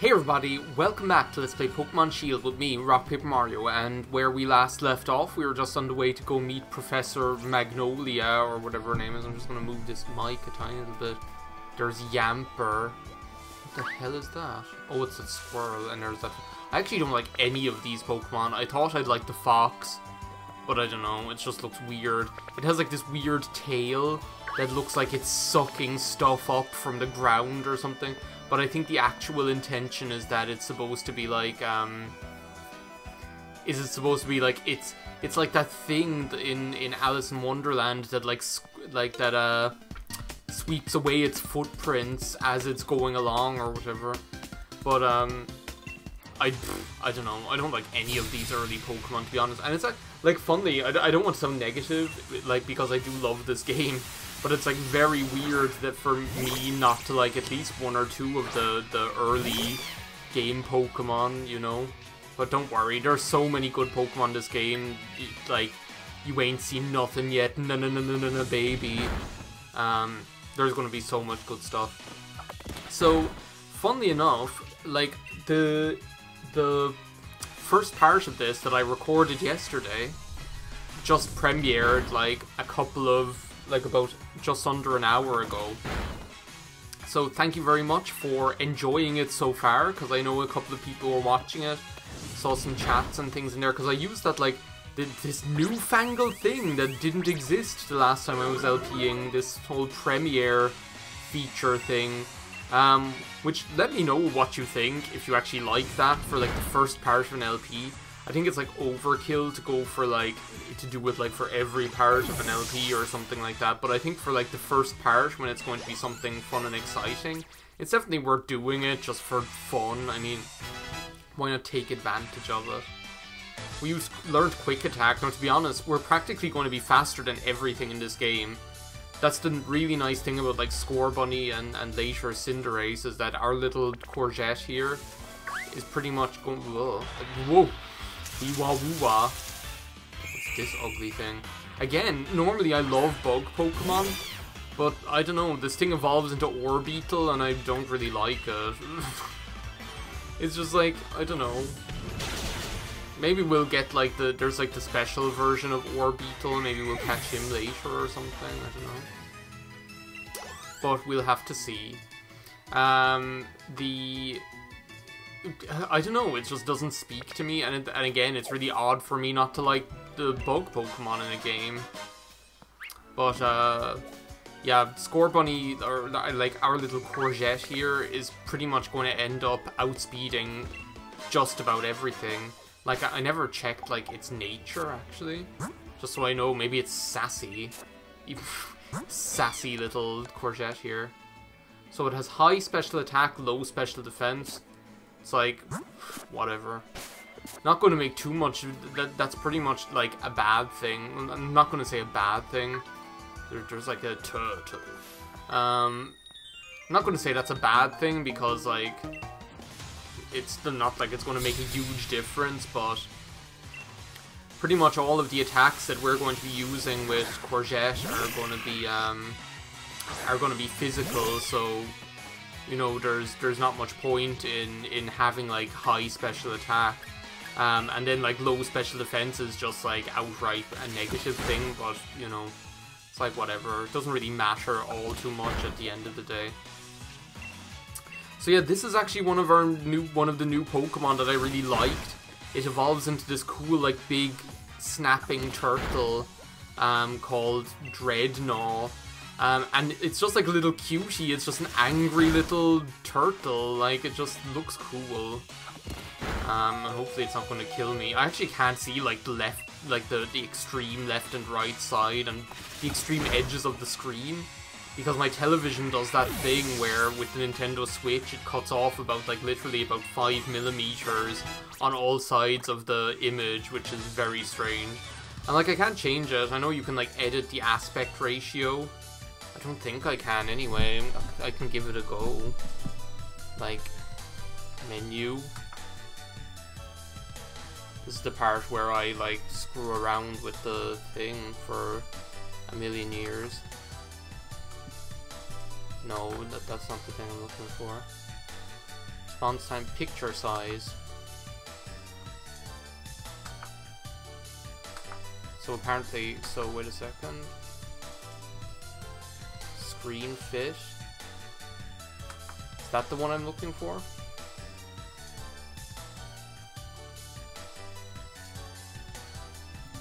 Hey everybody, welcome back to Let's Play Pokemon Shield with me, RockPaperMario, and where we last left off, we were just on the way to go meet Professor Magnolia, or whatever her name is. I'm just going to move this mic a tiny little bit. There's Yamper. What the hell is that? Oh, it's a squirrel, and there's that... I actually don't like any of these Pokemon. I thought I'd like the fox, but I don't know, it just looks weird. It has like this weird tail that looks like it's sucking stuff up from the ground or something. But I think the actual intention is that it's supposed to be like, it's like that thing in Alice in Wonderland that sweeps away its footprints as it's going along or whatever. But I don't know. I don't like any of these early Pokemon, to be honest. And it's like funnily, I don't want to sound negative, like, because I do love this game. But it's like very weird that for me not to like at least one or two of the early game Pokemon, you know. But don't worry, there's so many good Pokemon in this game. Like, you ain't seen nothing yet. No, baby. There's gonna be so much good stuff. So, funnily enough, like the first part of this that I recorded yesterday just premiered like about just under an hour ago. So thank you very much for enjoying it so far, because I know a couple of people were watching it. Saw some chats and things in there, because I used that like this newfangled thing that didn't exist the last time I was LPing, this whole premiere feature thing. Which, let me know what you think, if you actually like that for like the first part of an LP. I think it's like overkill to go for like, to do it like for every part of an LP or something like that, but I think for like the first part, when it's going to be something fun and exciting, it's definitely worth doing it just for fun. I mean, why not take advantage of it? We learned Quick Attack. Now, to be honest, we're practically going to be faster than everything in this game. That's the really nice thing about like Scorbunny and later Cinderace, is that our little Courgette here is pretty much going... Whoa! Wee-wah-woo-wah. What's this ugly thing? Again, normally I love bug Pokemon, but I don't know, this thing evolves into Orbeetle and I don't really like it. It's just like, I don't know. Maybe we'll get like there's like the special version of Orbeetle, maybe we'll catch him later or something, I don't know. But we'll have to see. I don't know, it just doesn't speak to me, and again, it's really odd for me not to like the bug Pokemon in a game. But, yeah, Scorbunny, or like our little Courgette here, is pretty much going to end up outspeeding just about everything. Like, I never checked, like, its nature, actually. Just so I know, maybe it's sassy. Sassy little Courgette here. So it has high special attack, low special defense. It's like, whatever. Not going to make too much. That's pretty much like a bad thing. I'm not going to say a bad thing. There's like a turtle. I'm not going to say that's a bad thing, because like it's not like it's going to make a huge difference. But pretty much all of the attacks that we're going to be using with Courgette are going to be physical. So, you know, there's not much point in having like high special attack, and then like low special defense is just like outright a negative thing. But you know, it's like whatever. It doesn't really matter all too much at the end of the day. So yeah, this is actually one of the new Pokemon that I really liked. It evolves into this cool like big snapping turtle called Dreadnought. And it's just like a little cutie. It's just an angry little turtle. Like, it just looks cool. Hopefully it's not going to kill me. I actually can't see like the left, like the extreme left and right side and the extreme edges of the screen, because my television does that thing where with the Nintendo Switch it cuts off about like literally about 5mm on all sides of the image, which is very strange. And like I can't change it. I know you can like edit the aspect ratio. I don't think I can anyway. I can give it a go. Like, menu. This is the part where I like screw around with the thing for a million years. No, that's not the thing I'm looking for. Response time, picture size. So apparently, so wait a second. Screen fit. Is that the one I'm looking for?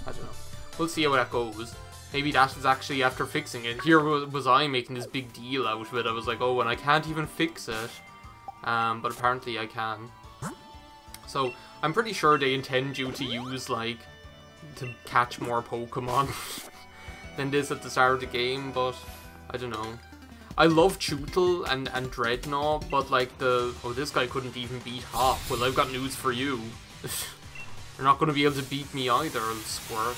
I don't know. We'll see how that goes. Maybe that is actually after fixing it. Here was I making this big deal out of it. I was like, oh, and I can't even fix it. But apparently I can. So, I'm pretty sure they intend you to use, like, to catch more Pokemon than this at the start of the game, but I don't know. I love Chewtle and Dreadnought, but like oh, this guy couldn't even beat Hop. Well, I've got news for you. You're not going to be able to beat me either, Squirt.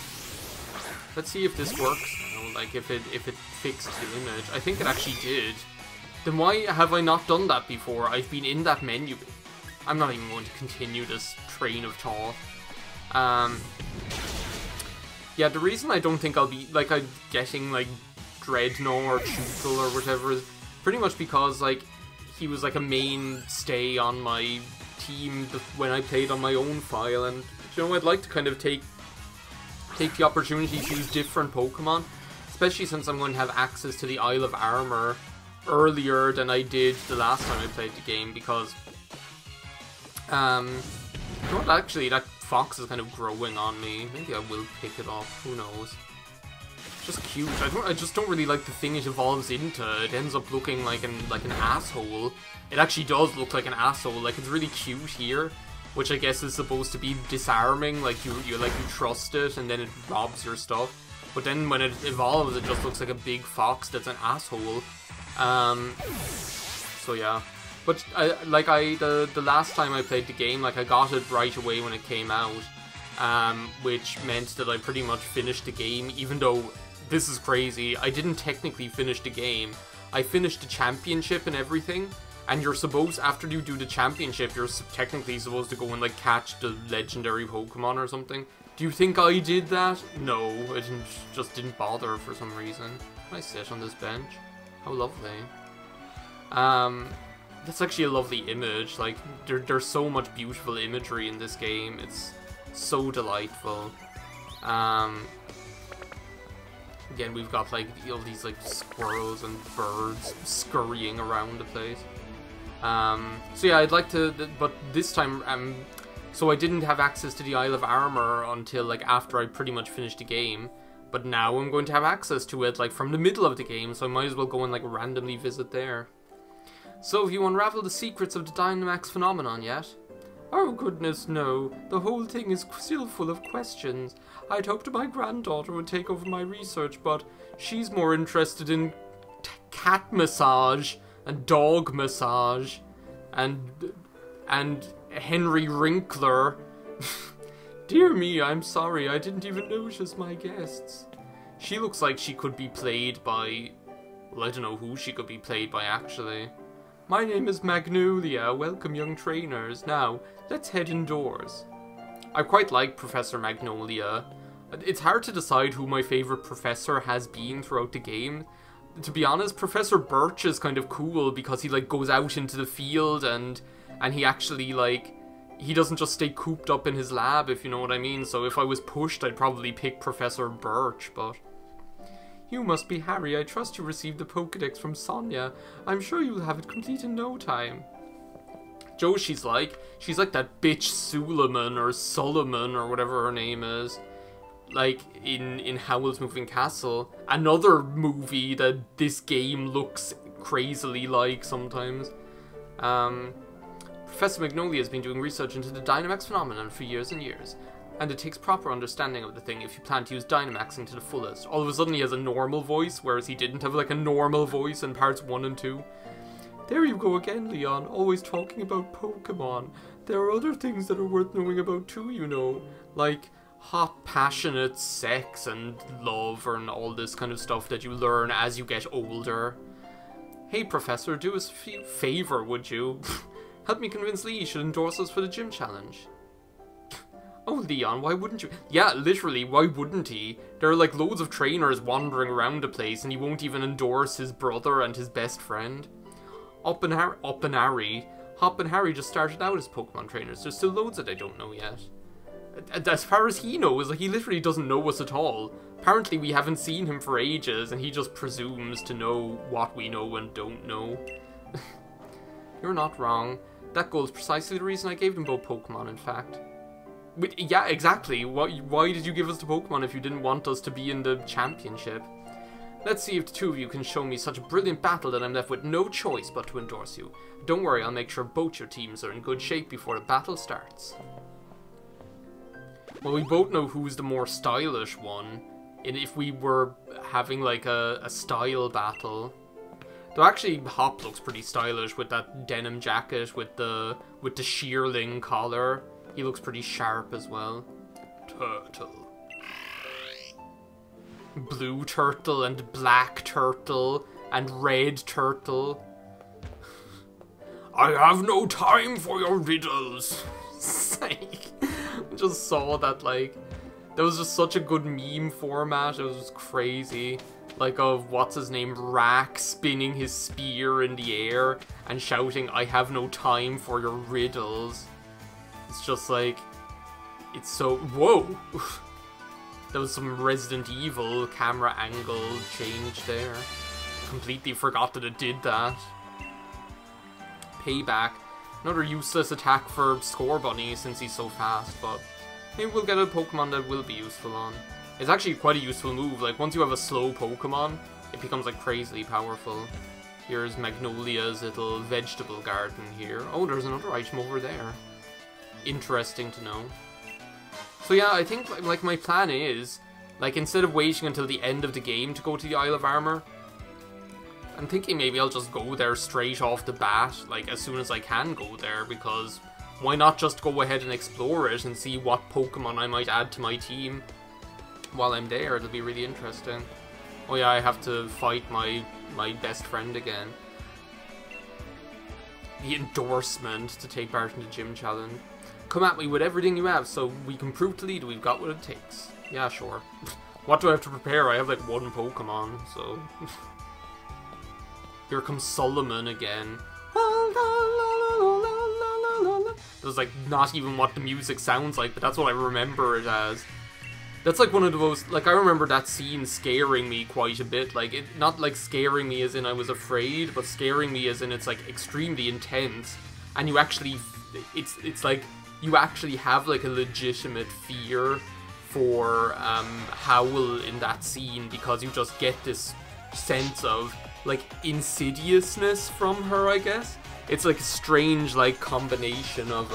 Let's see if this works now, like if it fixed the image. I think it actually did. Then why have I not done that before? I've been in that menu. I'm not even going to continue this train of thought. Yeah, the reason I don't think I'll be, like, I'm getting, like, Dreadnought or Chewtle or whatever is pretty much because, like, he was, like, a mainstay on my team when I played on my own file, and, you know, I'd like to kind of take the opportunity to use different Pokemon, especially since I'm going to have access to the Isle of Armor earlier than I did the last time I played the game, because, you know what, actually, that fox is kind of growing on me. Maybe I will pick it up, who knows. It's just cute. I just don't really like the thing it evolves into. It ends up looking like an asshole. It actually does look like an asshole. Like, it's really cute here, which I guess is supposed to be disarming. Like you trust it, and then it robs your stuff. But then when it evolves, it just looks like a big fox that's an asshole. So yeah. But the last time I played the game, like, I got it right away when it came out, which meant that I pretty much finished the game, even though, this is crazy, I didn't technically finish the game. I finished the championship and everything, and you're supposed, after you do the championship, you're technically supposed to go and, like, catch the legendary Pokemon or something. Do you think I did that? No, I just didn't bother for some reason. Can I sit on this bench? How lovely. That's actually a lovely image. Like, there's so much beautiful imagery in this game. It's so delightful. Again, we've got, like, all these, like, squirrels and birds scurrying around the place. So yeah, I'd like to, but this time, so I didn't have access to the Isle of Armor until, like, after I pretty much finished the game. But now I'm going to have access to it, like, from the middle of the game, so I might as well go and, like, randomly visit there. So, have you unraveled the secrets of the Dynamax phenomenon yet? Oh goodness, no. The whole thing is still full of questions. I'd hoped my granddaughter would take over my research, but she's more interested in cat massage and dog massage and Henry Winkler. Dear me, I'm sorry, I didn't even notice my guests. She looks like she could be played by... well, I don't know who she could be played by, actually. My name is Magnolia. Welcome, young trainers. Now, let's head indoors. I quite like Professor Magnolia. It's hard to decide who my favorite professor has been throughout the game. To be honest, Professor Birch is kind of cool because he, like, goes out into the field and he actually, like, he doesn't just stay cooped up in his lab, if you know what I mean. So if I was pushed, I'd probably pick Professor Birch, but... You must be Harry. I trust you received the Pokédex from Sonia. I'm sure you'll have it complete in no time. Joe, she's like that bitch Suleiman or Solomon or whatever her name is. Like, in Howl's Moving Castle. Another movie that this game looks crazily like sometimes. Professor Magnolia has been doing research into the Dynamax phenomenon for years and years. And it takes proper understanding of the thing if you plan to use Dynamaxing to the fullest. All of a sudden he has a normal voice, whereas he didn't have, like, a normal voice in parts 1 and 2. There you go again, Leon, always talking about Pokemon. There are other things that are worth knowing about too, you know. Like hot, passionate sex and love and all this kind of stuff that you learn as you get older. Hey, Professor, do us a favor, would you? Help me convince Lee he should endorse us for the gym challenge. Oh, Leon, why wouldn't you? Yeah, literally, why wouldn't he? There are, like, loads of trainers wandering around the place and he won't even endorse his brother and his best friend. Oppenary, Hop and Harry just started out as Pokemon trainers. There's still loads that I don't know yet. As far as he knows, like, he literally doesn't know us at all. Apparently we haven't seen him for ages, and he just presumes to know what we know and don't know. You're not wrong. That goal is precisely the reason I gave them both Pokemon, in fact. Yeah, exactly. Why did you give us the Pokemon if you didn't want us to be in the championship? Let's see if the two of you can show me such a brilliant battle that I'm left with no choice but to endorse you. Don't worry, I'll make sure both your teams are in good shape before the battle starts. Well, we both know who's the more stylish one, and if we were having like a style battle. Though actually Hop looks pretty stylish with that denim jacket with the shearling collar. He looks pretty sharp as well. Turtle. Blue turtle and black turtle and red turtle. I have no time for your riddles. Like, I just saw that, like, that was just such a good meme format. It was just crazy. Like, of what's his name, Rack spinning his spear in the air and shouting, I have no time for your riddles. It's just like, it's so, whoa. There was some Resident Evil camera angle change there. Completely forgot that it did that. Payback. Another useless attack for Score Bunny since he's so fast, but maybe we'll get a Pokemon that will be useful on. It's actually quite a useful move. Like, once you have a slow Pokemon, it becomes, like, crazily powerful. Here's Magnolia's little vegetable garden here. Oh, there's another item over there. Interesting to know. So yeah, I think, like, my plan is, like, instead of waiting until the end of the game to go to the Isle of Armor, I'm thinking maybe I'll just go there straight off the bat, like, as soon as I can go there, because why not just go ahead and explore it and see what Pokemon I might add to my team while I'm there. It'll be really interesting. Oh yeah, I have to fight my best friend again. The endorsement to take part in the gym challenge. Come at me with everything you have so we can prove to Lead we've got what it takes. Yeah, sure. What do I have to prepare? I have like one Pokemon, so... Here comes Solomon again. It was like not even what the music sounds like, but that's what I remember it as. That's like one of the most, like, I remember that scene scaring me quite a bit. Like, it not like scaring me as in I was afraid, but scaring me as in it's like extremely intense. And you actually, it's like, you actually have like a legitimate fear for Howl in that scene, because you just get this sense of like insidiousness from her, I guess. It's like a strange like combination of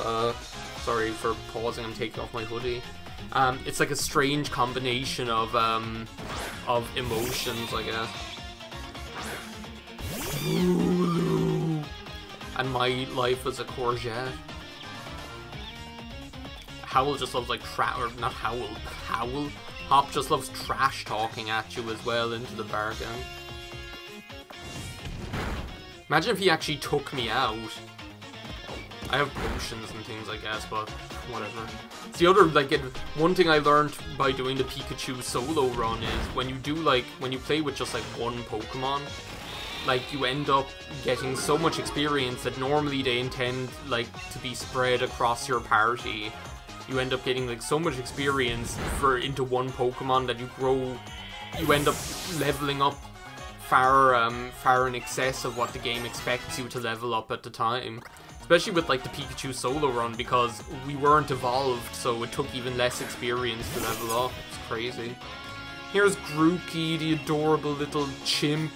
sorry for pausing, I'm taking off my hoodie. It's like a strange combination of emotions, I guess. Lulu. And my life as a courgette. Howl just loves like or not Howl, Howl. Hop just loves trash talking at you as well into the bargain. Imagine if he actually took me out. I have potions and things, I guess, but whatever. It's the other, like, one thing I learned by doing the Pikachu solo run is when you do, like, when you play with just, like, one Pokemon, like, you end up getting so much experience that normally they intend, like, to be spread across your party. You end up getting, like, so much experience into one Pokemon that you end up leveling up far in excess of what the game expects you to level up at the time. Especially with like the Pikachu solo run, because we weren't evolved, so it took even less experience to level up. It's crazy. Here's Grookey, the adorable little chimp.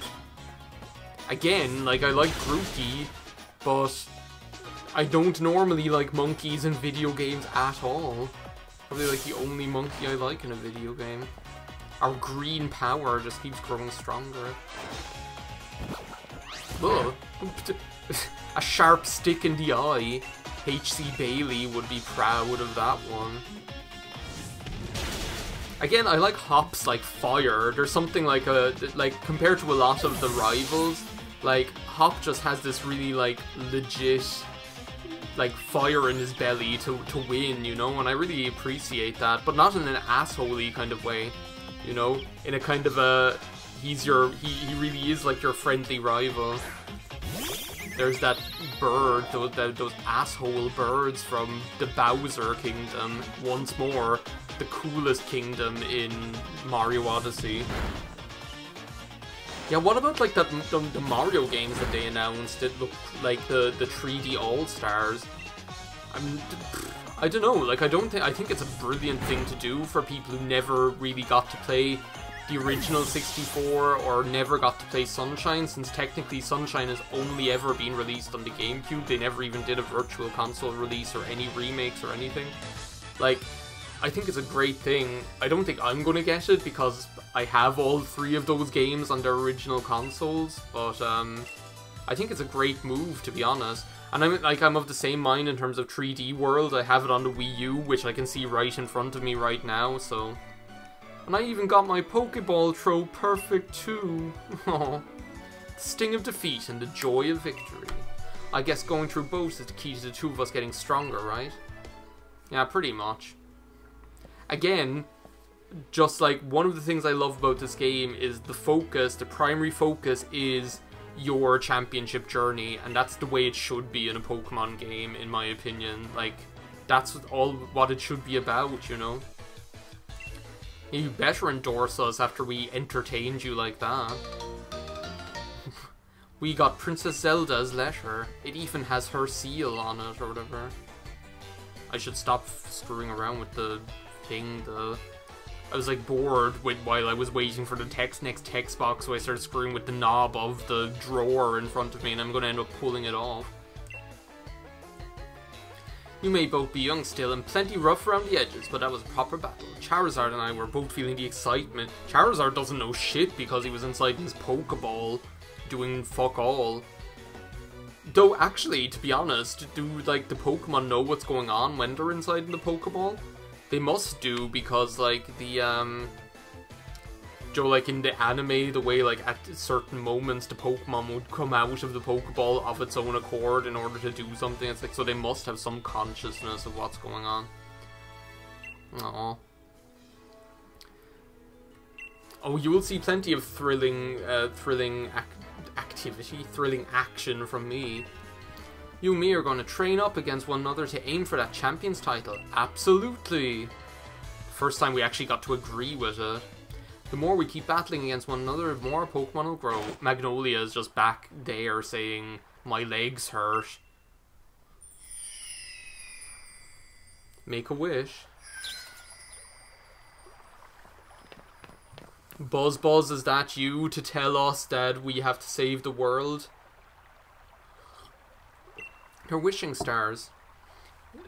Again, like, I like Grookey, but I don't normally like monkeys in video games at all. Probably like the only monkey I like in a video game. Our green power just keeps growing stronger. Ugh. A sharp stick in the eye. H.C. Bailey would be proud of that one. Again, I like Hop's like fire. There's something like compared to a lot of the rivals, like Hop just has this really like legit like fire in his belly to win, you know, and I really appreciate that, but not in an assholey kind of way. You know, in a kind of a, he really is like your friendly rival. There's that bird, those asshole birds from the Bowser Kingdom, once more the coolest kingdom in Mario Odyssey. Yeah, what about like the Mario games that they announced that look like the 3D All-Stars? I don't know, like I think it's a brilliant thing to do for people who never really got to play the original 64 or never got to play Sunshine, since technically Sunshine has only ever been released on the GameCube. They never even did a virtual console release or any remakes or anything. Like, I think it's a great thing. I don't think I'm gonna get it because I have all 3 of those games on their original consoles, but I think it's a great move, to be honest. And I'm of the same mind in terms of 3D World. I have it on the Wii U, which I can see right in front of me right now, so... And I even got my Pokeball throw perfect too. Aww. The sting of defeat and the joy of victory. I guess going through both is the key to the 2 of us getting stronger, right? Yeah, pretty much. Again, just like one of the things I love about this game is the focus, the primary focus is your championship journey, and that's the way it should be in a Pokemon game, in my opinion. Like, that's all what it should be about, you know? You better endorse us after we entertained you like that. We got Princess Zelda's letter. It even has her seal on it, or whatever. I should stop screwing around with the thing, I was like bored while I was waiting for the next text box, so I started screwing with the knob of the drawer in front of me, and I'm gonna end up pulling it off. You may both be young still and plenty rough around the edges, but that was a proper battle. Charizard and I were both feeling the excitement. Charizard doesn't know shit because he was inside his Pokeball doing fuck all. Though actually, to be honest, do like the Pokemon know what's going on when they're inside the Pokeball? They must do, because like the Joe, like in the anime, the way like at certain moments the Pokemon would come out of the Pokeball of its own accord in order to do something. It's like, so they must have some consciousness of what's going on. Aww. Oh, you will see plenty of thrilling action from me. You and me are going to train up against one another to aim for that champion's title. Absolutely. First time we actually got to agree with it. The more we keep battling against one another, the more Pokemon will grow. Magnolia is just back there saying, my legs hurt. Make a wish. Buzz, is that you to tell us that we have to save the world? Your wishing stars.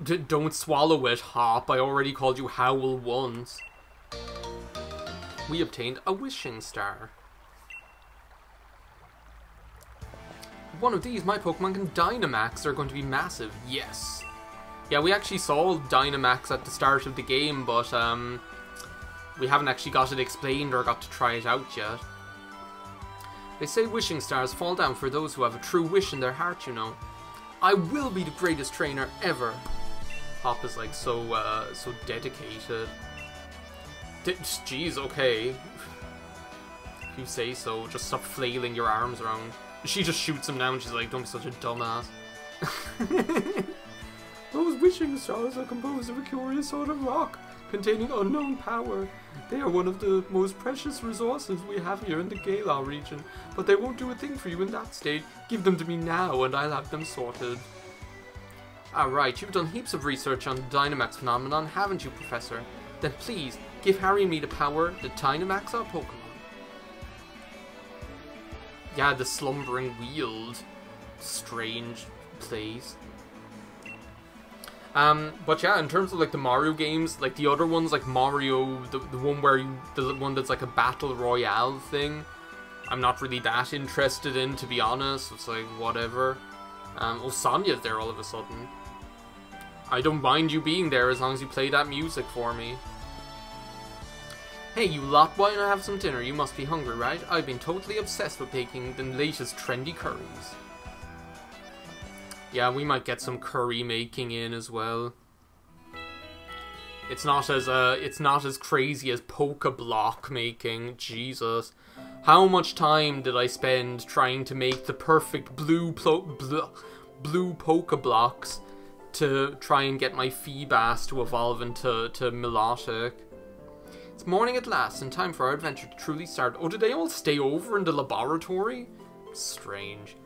Don't swallow it, Hop. I already called you Howl once. We obtained a wishing star. One of these, my Pokemon can Dynamax. They're going to be massive. Yes. Yeah, we actually saw Dynamax at the start of the game, but we haven't actually got it explained or got to try it out yet. They say wishing stars fall down for those who have a true wish in their heart, you know. I will be the greatest trainer ever. Hop is like so dedicated. Jeez, okay. If you say so, just stop flailing your arms around. She just shoots him down, she's like, don't be such a dumbass. Those wishing stars are composed of a curious sort of rock, containing unknown power. They are one of the most precious resources we have here in the Galar region, but they won't do a thing for you in that state. Give them to me now and I'll have them sorted. Alright, you've done heaps of research on the Dynamax phenomenon, haven't you, Professor? Then please, give Harry and me the power to Dynamax our Pokemon. Yeah, the slumbering weald. Strange place. But yeah, in terms of like the Mario games, like the other ones, like Mario, the one where the one that's like a battle royale thing, I'm not really that interested in, to be honest. It's like whatever. Oh, Sonia's there all of a sudden. I don't mind you being there as long as you play that music for me. Hey, you lot, why not have some dinner? You must be hungry, right? I've been totally obsessed with making the latest trendy curries. Yeah, we might get some curry making in as well. It's not as crazy as Pokeblock making. Jesus. How much time did I spend trying to make the perfect blue blue Pokeblocks to try and get my Feebas to evolve into Milotic. It's morning at last, and time for our adventure to truly start. Oh, did they all stay over in the laboratory? Strange.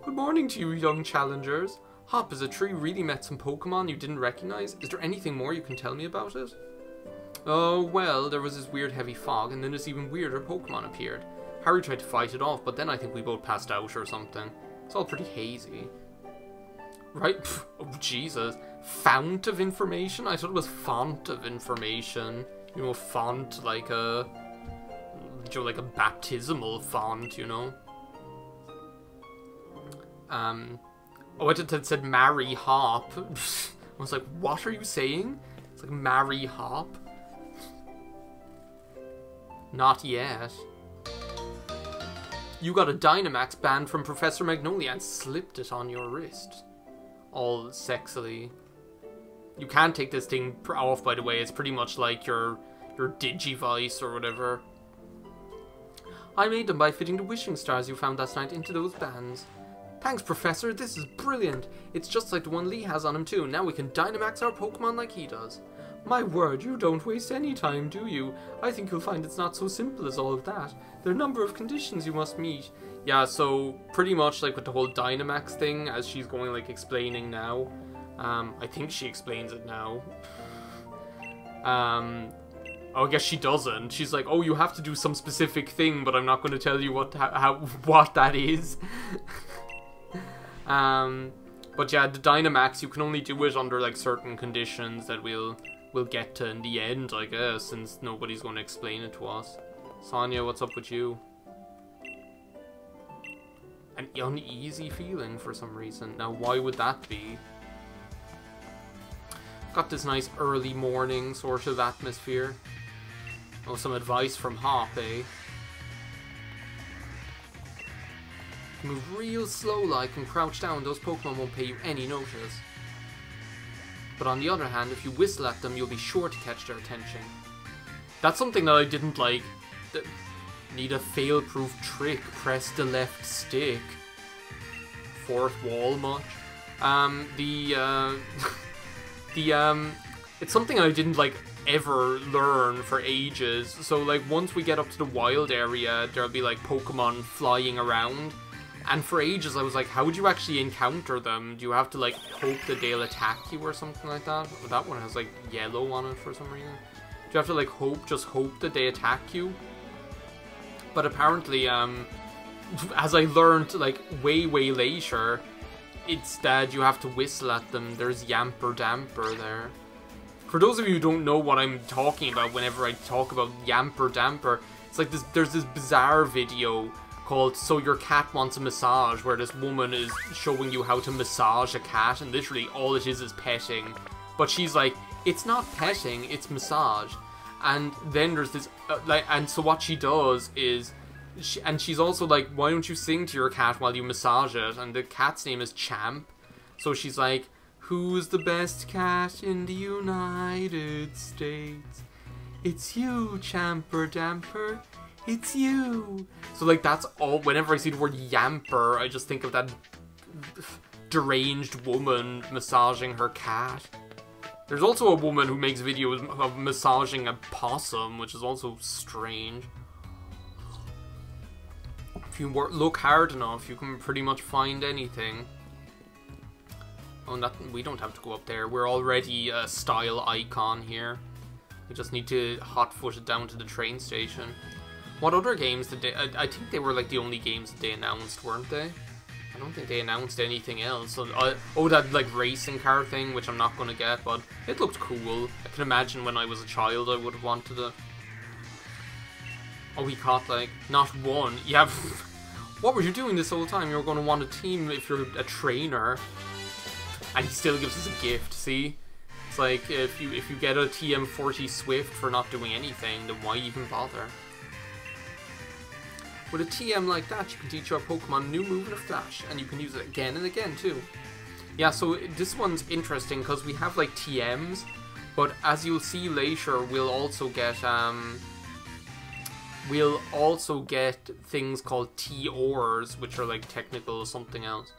Good morning to you, young challengers. Hop, has a tree really met some Pokemon you didn't recognize? Is there anything more you can tell me about it? Oh, well, there was this weird heavy fog, and then this even weirder Pokemon appeared. Harry tried to fight it off, but then I think we both passed out or something. It's all pretty hazy. Right? Pff, oh, Jesus. Fount of information? I thought it was font of information. You know, font like a... You know, like a baptismal font, you know? Oh, it said marry Hop. I was like, what are you saying? It's like marry Hop. Not yet. You got a Dynamax band from Professor Magnolia and slipped it on your wrist. All sexily. You can't take this thing off, by the way. It's pretty much like your Digivice or whatever. I made them by fitting the wishing stars you found last night into those bands. Thanks, Professor. This is brilliant. It's just like the one Lee has on him, too. Now we can Dynamax our Pokemon like he does. My word, you don't waste any time, do you? I think you'll find it's not so simple as all of that. There are a number of conditions you must meet. Yeah, so pretty much like with the whole Dynamax thing, as she's going like explaining now. I think she explains it now. Oh, I guess she doesn't. She's like, oh, you have to do some specific thing, but I'm not going to tell you what that is. But yeah, the Dynamax, you can only do it under like certain conditions that we'll get to in the end, I guess, since nobody's going to explain it to us. Sonia, what's up with you? An uneasy feeling for some reason. Now, why would that be? Got this nice early morning sort of atmosphere. Oh, some advice from Hop, eh? Move real slow like and crouch down, those Pokemon won't pay you any notice. But on the other hand, if you whistle at them, you'll be sure to catch their attention. That's something that I didn't like. Need a fail-proof trick, press the left stick. Fourth wall much? It's something I didn't like ever learn for ages. So like once we get up to the wild area, there'll be like Pokemon flying around. And for ages I was like, how would you actually encounter them? Do you have to like hope that they'll attack you or something like that? Well, that one has like yellow on it for some reason. Do you have to like just hope that they attack you? But apparently, as I learned like way later, it's that you have to whistle at them. There's Yamper Damper there. For those of you who don't know what I'm talking about whenever I talk about Yamper Damper, it's like there's this bizarre video called So Your Cat Wants a Massage, where this woman is showing you how to massage a cat, and literally all it is petting. But she's like, it's not petting, it's massage. And then there's this, and so what she does is, she's also like, why don't you sing to your cat while you massage it? And the cat's name is Champ. So she's like, who's the best cat in the United States? It's you, Champer Damper. It's you. So like that's all, whenever I see the word Yamper, I just think of that deranged woman massaging her cat. There's also a woman who makes videos of massaging a possum, which is also strange. If you look hard enough, you can pretty much find anything. Oh, we don't have to go up there. We're already a style icon here. We just need to hot-foot it down to the train station. What other games did they... I think they were like the only games that they announced, weren't they? I don't think they announced anything else. So, oh, that like racing car thing, which I'm not going to get, but it looked cool. I can imagine when I was a child I would have wanted it. Oh, we caught like, not one. Yeah, what were you doing this whole time? You were going to want a team if you're a trainer. And he still gives us a gift, see? It's like, if you get a TM40 Swift for not doing anything, then why even bother? With a TM like that, you can teach your Pokemon a new move in a flash, and you can use it again and again too. Yeah, so this one's interesting because we have like TMs, but as you'll see later, we'll also get things called TORs, which are like technical something else.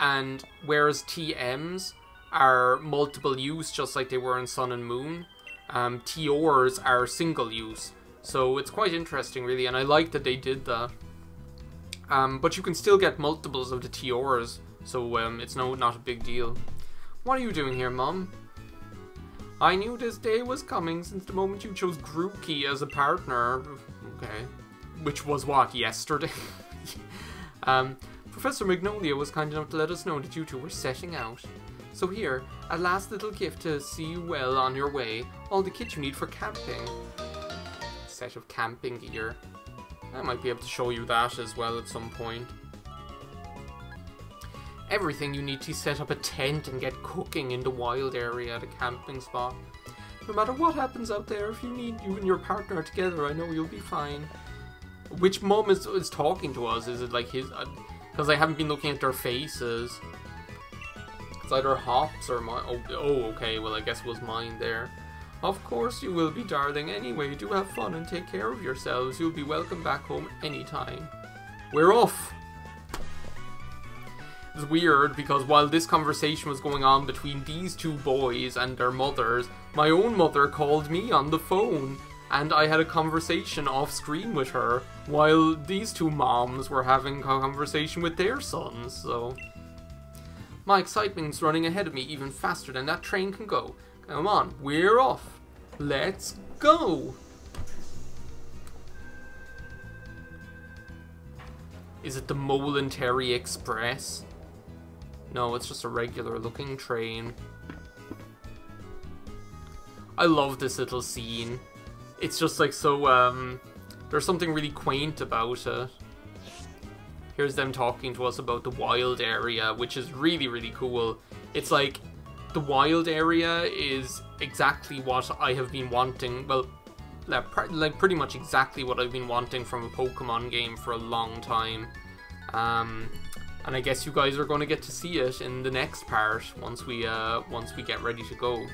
And whereas TMs are multiple use, just like they were in Sun and Moon, TORs are single use. So it's quite interesting, really, and I like that they did that. But you can still get multiples of the TORs, so it's not a big deal. What are you doing here, Mum? I knew this day was coming since the moment you chose Grookey as a partner. Okay. Which was what, yesterday? Professor Magnolia was kind enough to let us know that you two were setting out. So here, a last little gift to see you well on your way. All the kit you need for camping. Set of camping gear. I might be able to show you that as well at some point. Everything you need to set up a tent and get cooking in the wild area at a camping spot. No matter what happens out there, if you need you and your partner together, I know you'll be fine. Which Mum is talking to us? Is it like his... Because I haven't been looking at their faces. It's either Hops or mine. Oh, okay, well I guess it was mine there. Of course you will be, darling. Anyway, do have fun and take care of yourselves. You'll be welcome back home anytime. We're off! It's weird because while this conversation was going on between these two boys and their mothers, my own mother called me on the phone and I had a conversation off screen with her while these two moms were having a conversation with their sons, so... My excitement's running ahead of me even faster than that train can go. Come on, we're off. Let's go! Is it the Momentary Express? No, it's just a regular looking train. I love this little scene. It's just like so, there's something really quaint about it. Here's them talking to us about the wild area, which is really, really cool. It's like, the wild area is exactly what I have been wanting, well, like pretty much exactly what I've been wanting from a Pokemon game for a long time. And I guess you guys are going to get to see it in the next part once we get ready to go.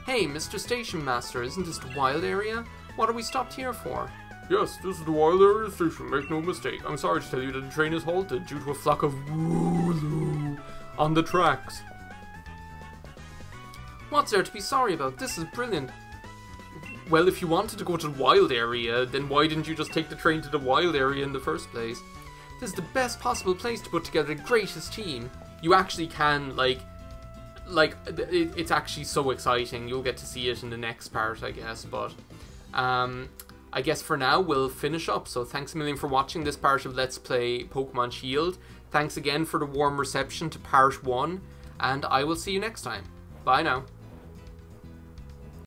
Hey, Mr. Station Master, isn't this the wild area? What are we stopped here for? Yes, this is the wild area station, make no mistake. I'm sorry to tell you that the train is halted due to a flock of Wooloo on the tracks. What's there to be sorry about? This is brilliant. Well, if you wanted to go to the wild area, then why didn't you just take the train to the wild area in the first place? This is the best possible place to put together the greatest team. You actually can, it's actually so exciting. You'll get to see it in the next part, I guess, but, I guess for now, we'll finish up. So thanks a million for watching this part of Let's Play Pokemon Shield. Thanks again for the warm reception to part 1, and I will see you next time. Bye now.